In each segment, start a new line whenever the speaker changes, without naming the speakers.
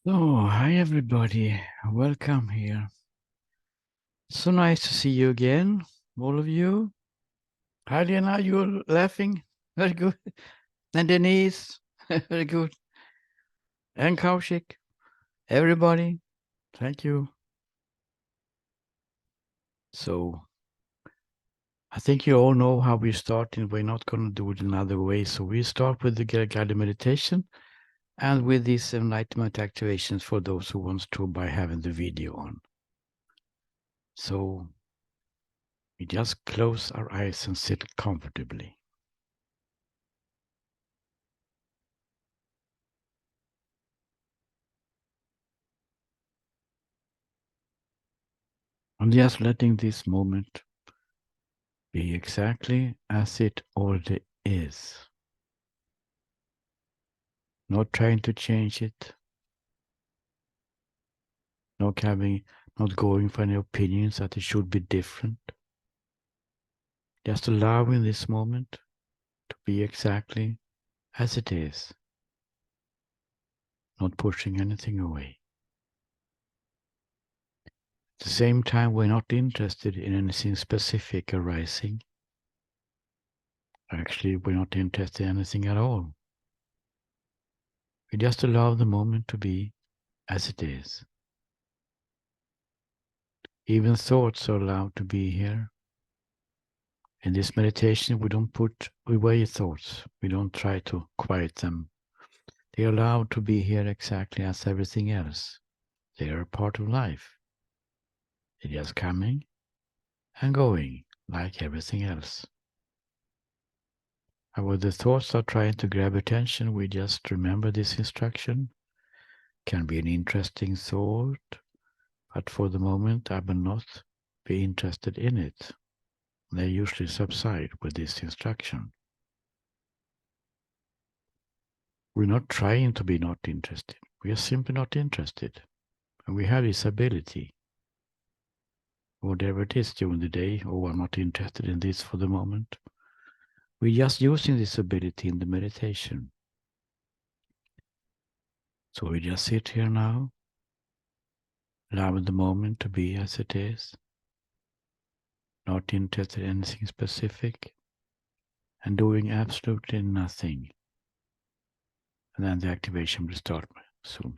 So, hi everybody, welcome here. So nice to see you again, all of you. Hi Lena, you're laughing. Very good. And Denise, very good. And Kaushik, everybody, thank you. So, I think you all know how we start, and we're not going to do it another way. So, we start with the guided meditation and with these enlightenment activations for those who wants to by having the video on. So, we just close our eyes and sit comfortably. I'm just letting this moment be exactly as it already is. Not trying to change it, not going for any opinions that it should be different. Just allowing this moment to be exactly as it is, not pushing anything away. At the same time, we're not interested in anything specific arising. Actually, we're not interested in anything at all. We just allow the moment to be as it is. Even thoughts are allowed to be here. In this meditation, we don't put away thoughts. We don't try to quiet them. They are allowed to be here exactly as everything else. They are a part of life. They're just coming and going like everything else. And when the thoughts are trying to grab attention, we just remember this instruction. Can be an interesting thought, but for the moment, I will not be interested in it. They usually subside with this instruction. We're not trying to be not interested. We are simply not interested. And we have this ability, whatever it is during the day, oh, I'm not interested in this for the moment. We're just using this ability in the meditation. So we just sit here now, allowing the moment to be as it is, not interested in anything specific, and doing absolutely nothing. And then the activation will start soon.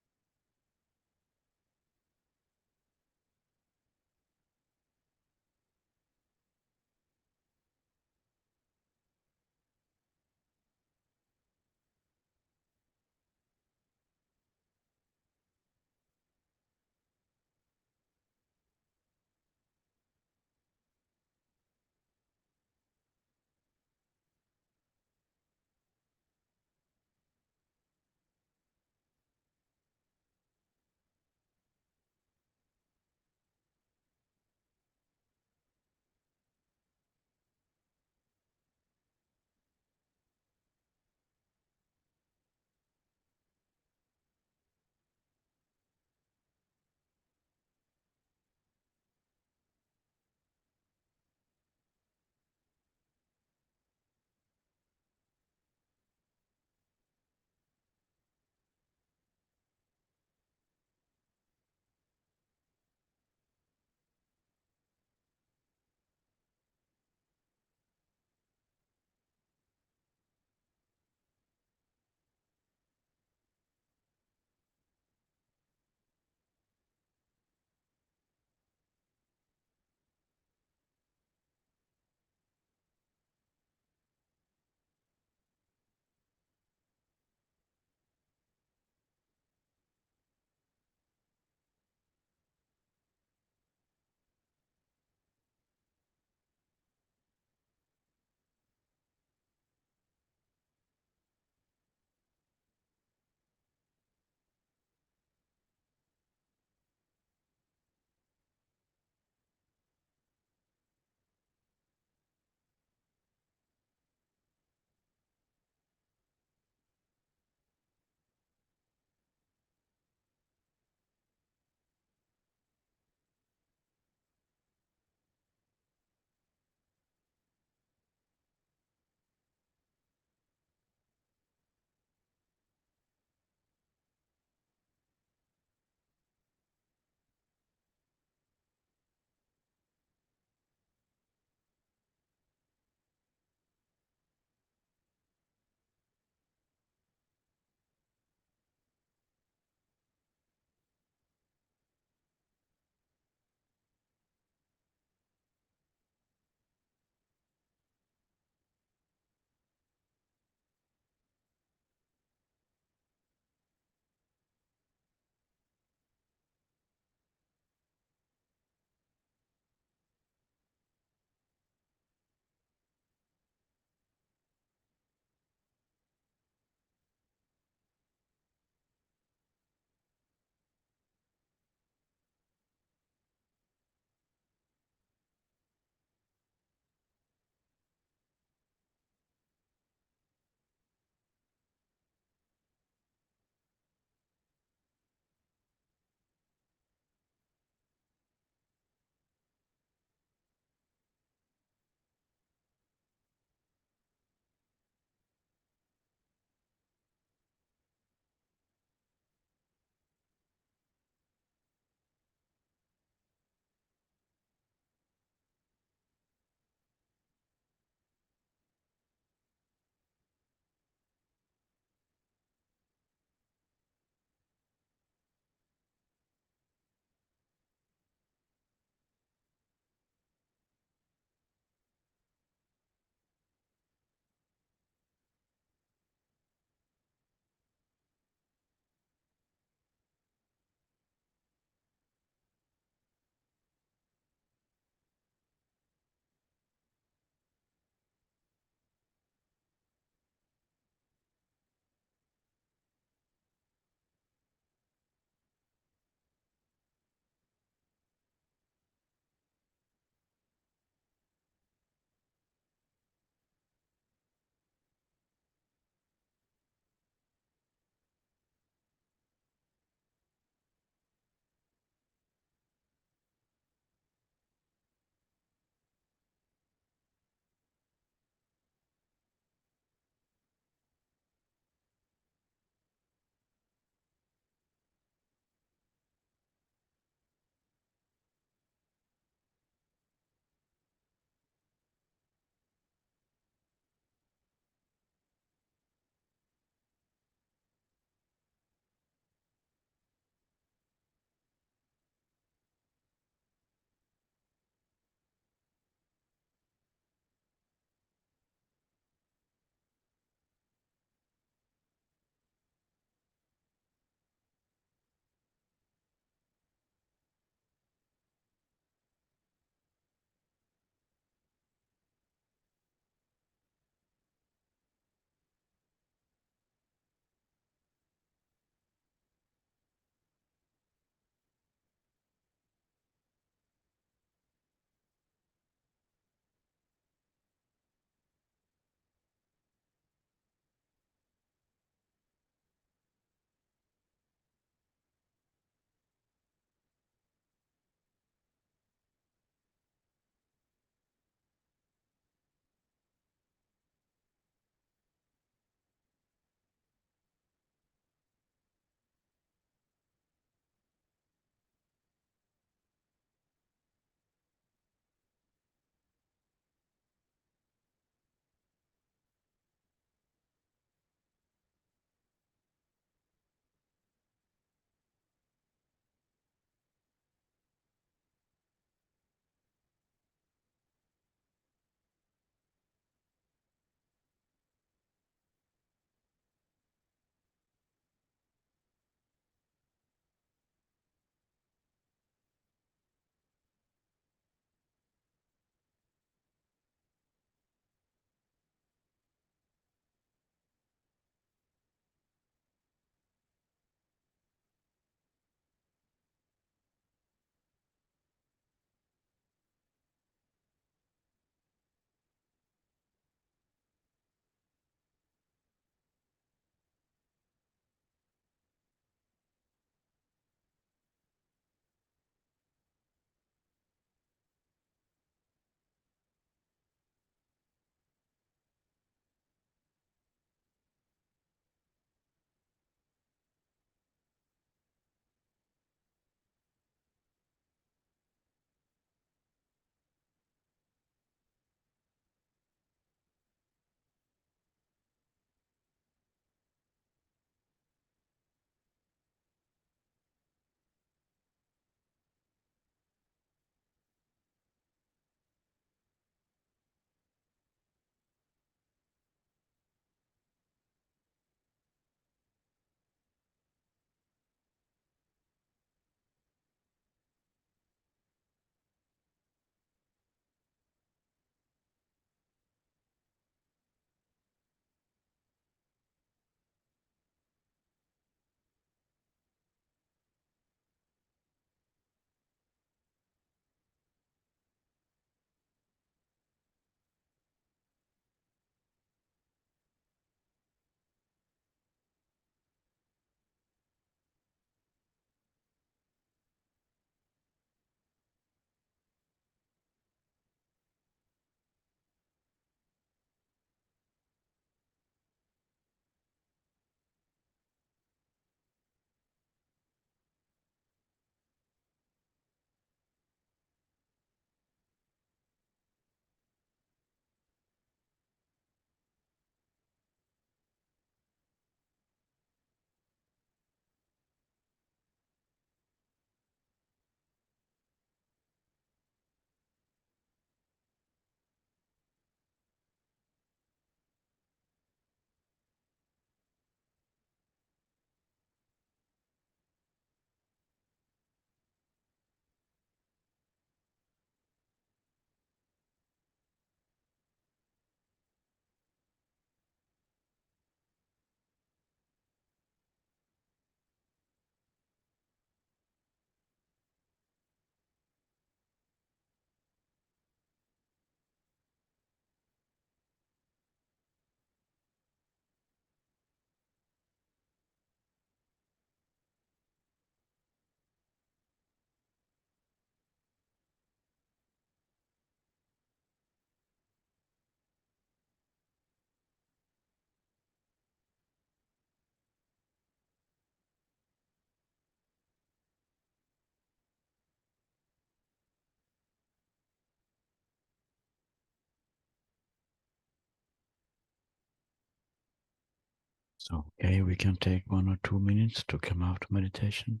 Okay, we can take 1 or 2 minutes to come out of meditation.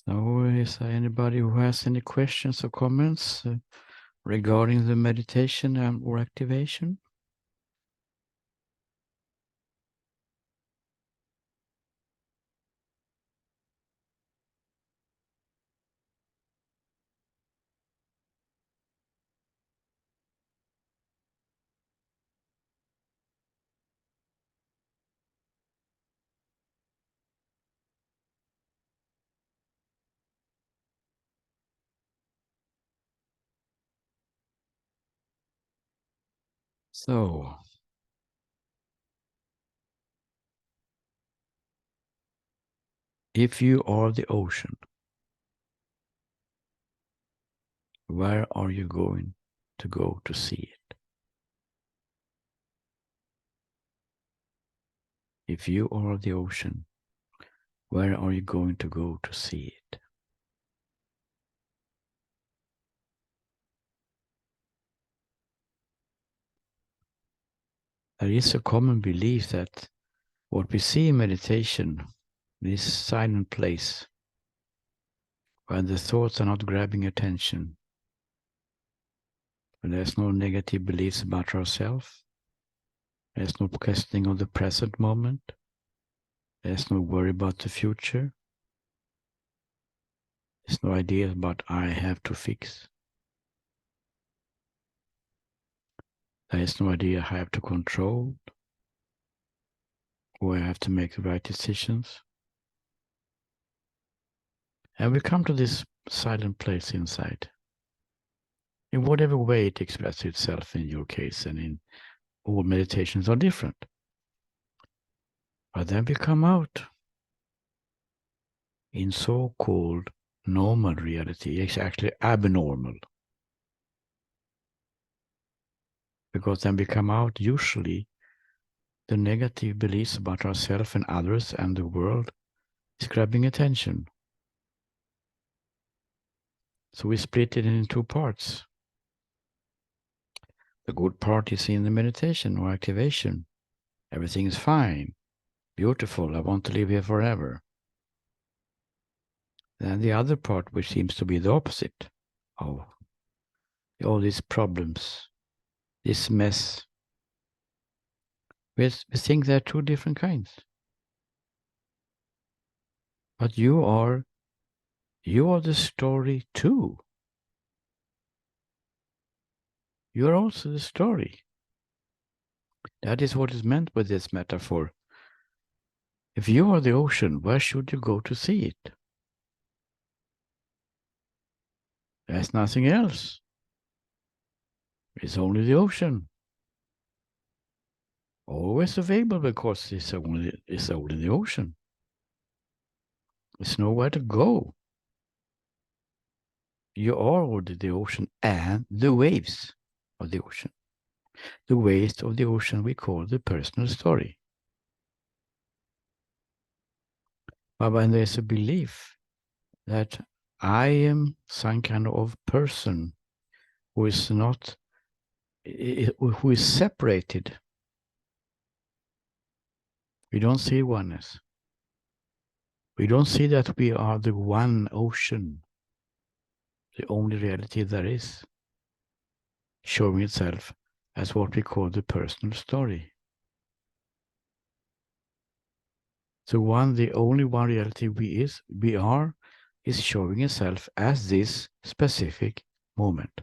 So, is there anybody who has any questions or comments regarding the meditation or activation? So, if you are the ocean, where are you going to go to see it? If you are the ocean, where are you going to go to see it? There is a common belief that what we see in meditation, this silent place where the thoughts are not grabbing attention, where there's no negative beliefs about ourselves, there's no questioning of the present moment, there's no worry about the future, there's no idea about I have to fix, there is no idea I have to control, or I have to make the right decisions. And we come to this silent place inside. In whatever way it expresses itself in your case, and in all meditations are different. But then we come out in so-called normal reality. It's actually abnormal. Because then we come out, usually, the negative beliefs about ourselves and others and the world is grabbing attention. So we split it in two parts. The good part is in the meditation or activation. Everything is fine, beautiful, I want to live here forever. Then the other part, which seems to be the opposite. Oh, all these problems, this mess. We think there are two different kinds. But you are the story too. You are also the story. That is what is meant with this metaphor. If you are the ocean, where should you go to see it? There's nothing else. It's only the ocean. Always available because it's only the ocean. There's nowhere to go. You are already the ocean and the waves of the ocean. The waves of the ocean we call the personal story. But when there's a belief that I am some kind of person who is not, who is separated, we don't see oneness. We don't see that we are the one ocean, the only reality there is, showing itself as what we call the personal story. So the only one reality we are is showing itself as this specific moment.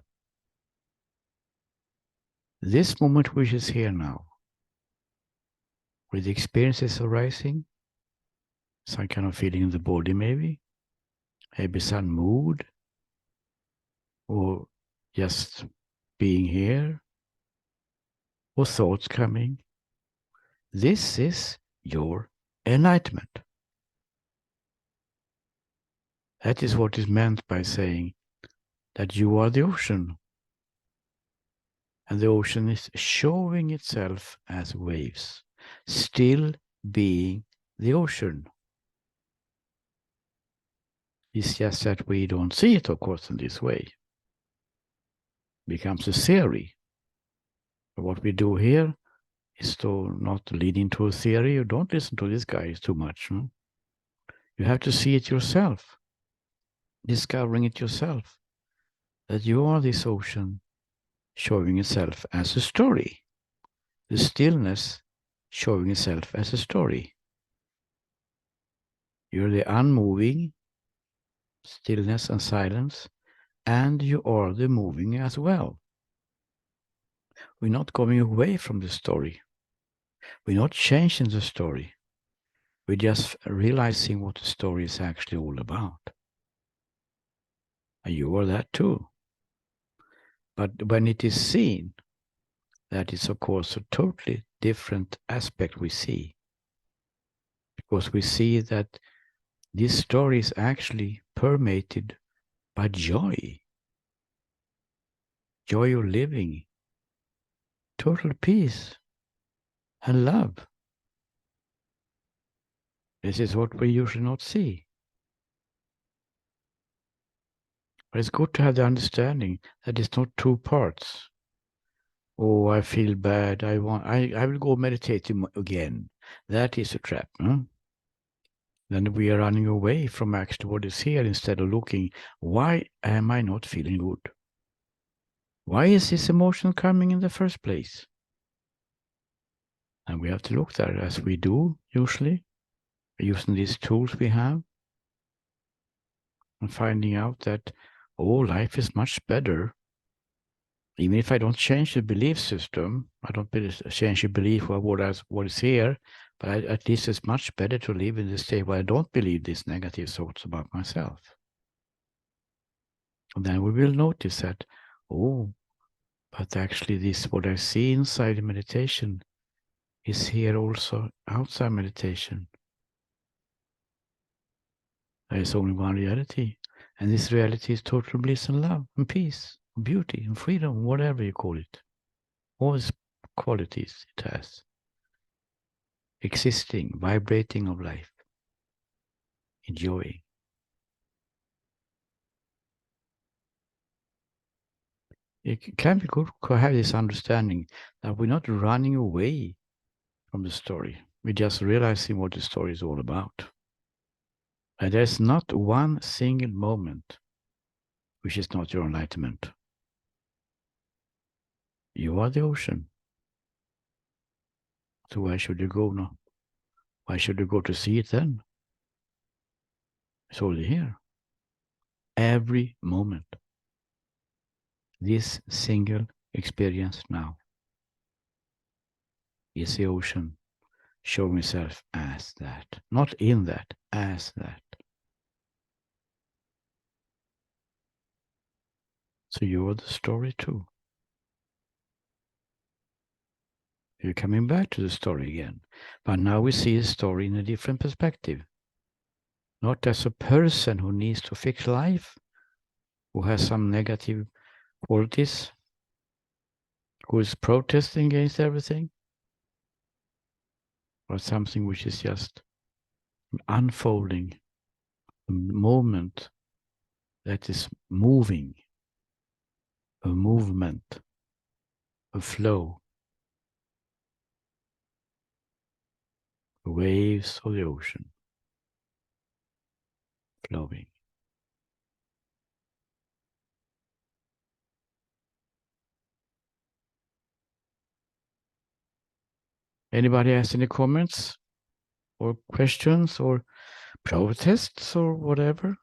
This moment which is here now, with the experiences arising, some kind of feeling in the body maybe some mood, or just being here or thoughts coming. This is your enlightenment. That is what is meant by saying that you are the ocean. And the ocean is showing itself as waves, still being the ocean. It's just that we don't see it, of course, in this way. It becomes a theory. But what we do here is to not lead into a theory. You don't listen to this guy too much. You have to see it yourself, discovering it yourself, that you are this ocean showing itself as a story. The stillness showing itself as a story. You're the unmoving stillness and silence, and you are the moving as well. We're not going away from the story. We're not changing the story. We're just realizing what the story is actually all about. And you are that too. But when it is seen, that is, of course, a totally different aspect we see. Because we see that this story is actually permeated by joy. Joy of living, total peace, and love. This is what we usually not see. But it's good to have the understanding that it's not two parts. Oh, I feel bad. I will go meditate again. That is a trap. Then we are running away from actually what is here instead of looking, why am I not feeling good? Why is this emotion coming in the first place? And we have to look there as we do usually, using these tools we have and finding out that, oh, life is much better. Even if I don't change the belief system, I don't change the belief of what is here, but at least it's much better to live in the state where I don't believe these negative thoughts about myself. And then we will notice that, oh, but actually this, what I see inside the meditation is here also outside meditation. There is only one reality. And this reality is total bliss and love and peace, and beauty and freedom, whatever you call it. All these qualities it has. Existing, vibrating of life, enjoying. It can be good to have this understanding that we're not running away from the story. We're just realizing what the story is all about. And there's not one single moment which is not your enlightenment. You are the ocean. So why should you go now? Why should you go to see it then? It's already here. Every moment. This single experience now is the ocean showing itself as that. Not in that, as that. So you are the story too. You're coming back to the story again. But now we see the story in a different perspective. Not as a person who needs to fix life, who has some negative qualities, who is protesting against everything, or something which is just unfolding, a moment that is moving, a movement, a flow, the waves of the ocean flowing. Anybody has any comments or questions or protests or whatever?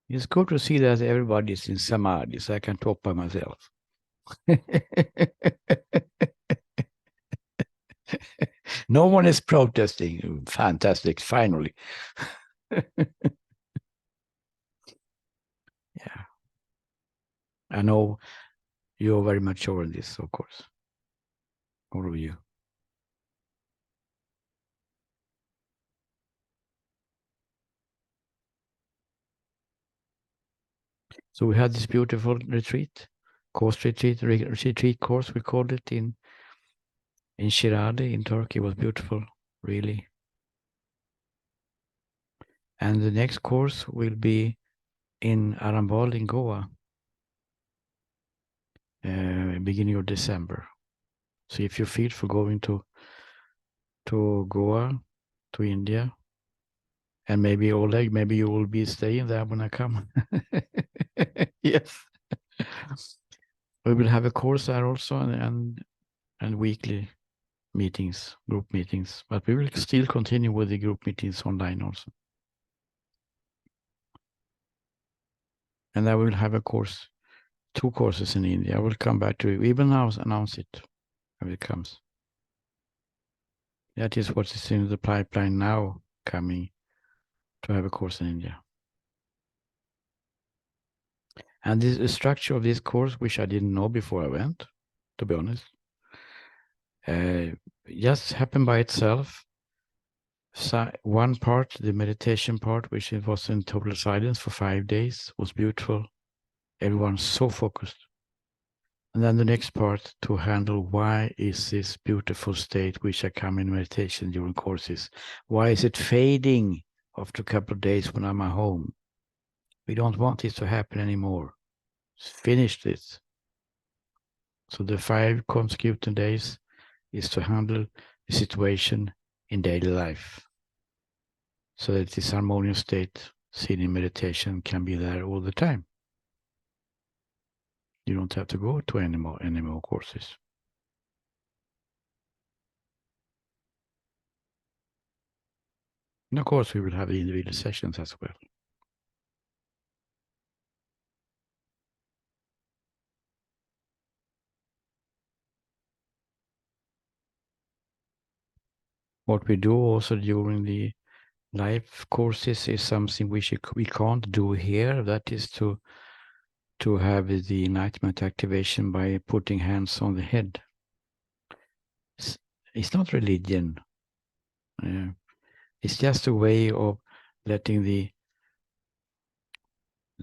It's good to see that everybody's in samadhi, so I can talk by myself. No one is protesting. Fantastic, finally. Yeah, I know you're very mature in this, of course, all of you. So we had this beautiful retreat, retreat course, we called it in Şirali in Turkey. It was beautiful, really. And the next course will be in Arambol in Goa, beginning of December. So if you feel for going to Goa, to India, and maybe Oleg, maybe you will be staying there when I come. Yes. We will have a course there also and weekly meetings, group meetings, but we will still continue with the group meetings online also. And I will have a course, 2 courses in India. I will come back to it. We will now announce it when it comes. That is what is in the pipeline now, coming to have a course in India. And this the structure of this course, which I didn't know before I went, to be honest, just happened by itself. So one part, the meditation part, which it was in total silence for 5 days, was beautiful. Everyone so focused. And then the next part to handle, why is this beautiful state which I come in meditation during courses, why is it fading after a couple of days when I'm at home? We don't want this to happen anymore. Finish this. So the 5 consecutive days is to handle the situation in daily life, so that this harmonious state, seen in meditation, can be there all the time. You don't have to go to any more courses. And of course, we will have the individual sessions as well. What we do also during the life courses is something we can't do here. That is to have the enlightenment activation by putting hands on the head. It's not religion. It's just a way of letting the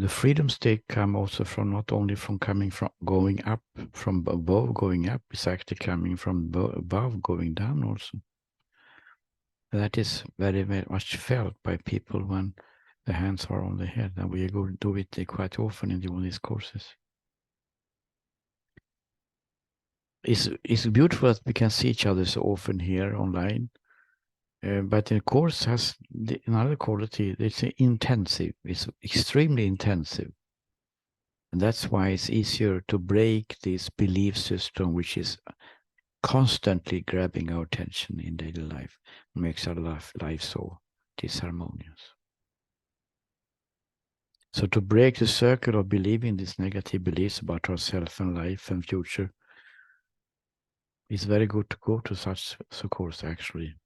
freedom state come also from, not only from coming from going up, from above going up, it's actually coming from above going down also. That is very, very much felt by people when the hands are on the head, and we go do it quite often in doing these courses. It's beautiful that we can see each other so often here online, but the course has another quality. It's intensive. It's extremely intensive. And that's why it's easier to break this belief system, which is constantly grabbing our attention in daily life, makes our life so disharmonious. So to break the circle of believing these negative beliefs about ourselves and life and future, it's very good to go to such a course, actually.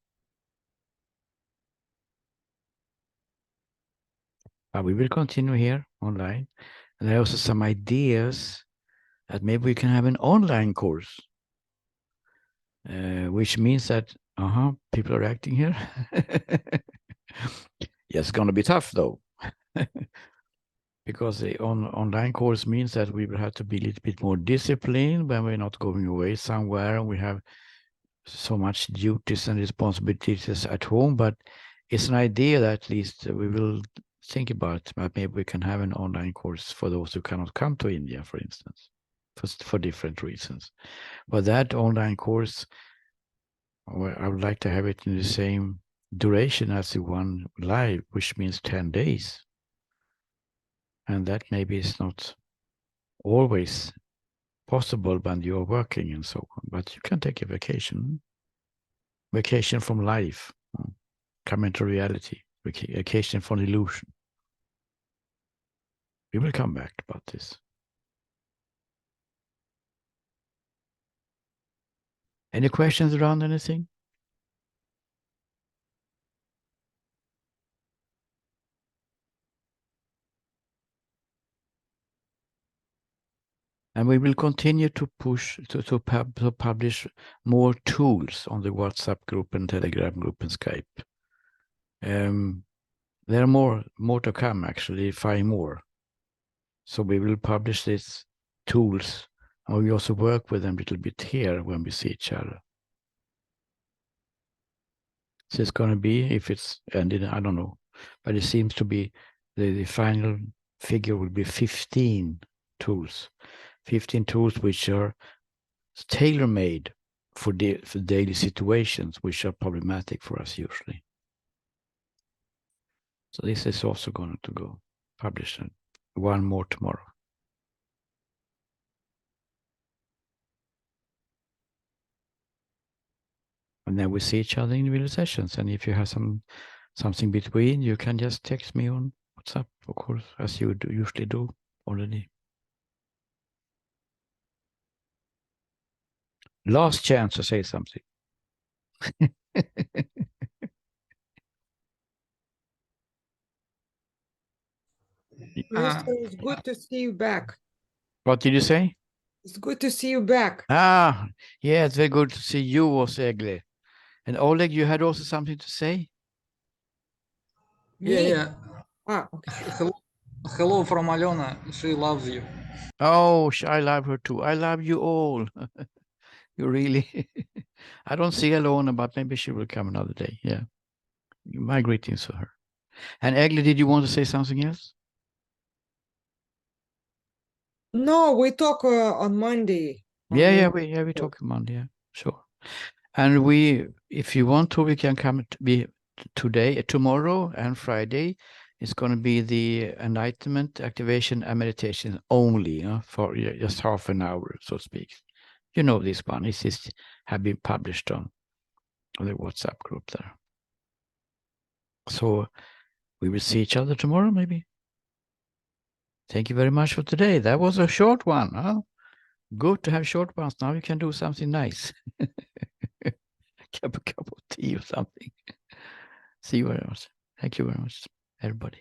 But we will continue here online. And there are also some ideas that maybe we can have an online course, which means that, people are acting here. Yes, it's going to be tough, though. Because the online course means that we will have to be a little bit more disciplined when we're not going away somewhere and we have so much duties and responsibilities at home. But it's an idea that at least we will think about. But maybe we can have an online course for those who cannot come to India, for instance, for different reasons. But that online course, well, I would like to have it in the same duration as the one live, which means 10 days. And that maybe is not always possible when you're working and so on, but you can take a vacation from life, come into reality, vacation from illusion. We will come back about this. Any questions around anything? And we will continue to push to publish more tools on the WhatsApp group and Telegram group and Skype. There are more to come, actually, 5 more. So we will publish these tools, and we also work with them a little bit here when we see each other. So it's going to be, if it's ended, I don't know, but it seems to be the final figure will be 15 tools. 15 tools which are tailor-made for daily situations which are problematic for us usually. So this is also going to go published, one more tomorrow. And then we see each other in individual sessions. And if you have something between, you can just text me on WhatsApp, of course, as you usually do already. Last chance to say something.
Mister, it's good to see you back.
What did you say?
It's good to see you back.
Ah, yeah, it's very good to see you also, Egle. And Oleg, you had also something to say?
Me?
Yeah.
Okay.
Hello from Alona. She loves you.
Oh, I love her too. I love you all. You really. I don't see Alona, but maybe she will come another day. Yeah. My greetings to her. And Egle, did you want to say something else?
No, we talk on Monday.
Yeah, we talk Monday. Yeah, sure. And if you want to, we can come tomorrow and Friday. It's going to be the Enlightenment activation and meditation only, for just half an hour, so to speak. You know this one. It have been published on the WhatsApp group there. So we will see each other tomorrow, maybe. Thank you very much for today. That was a short one, huh? Good to have short ones. Now you can do something nice. Have a cup of tea or something. See you very much. Thank you very much, everybody.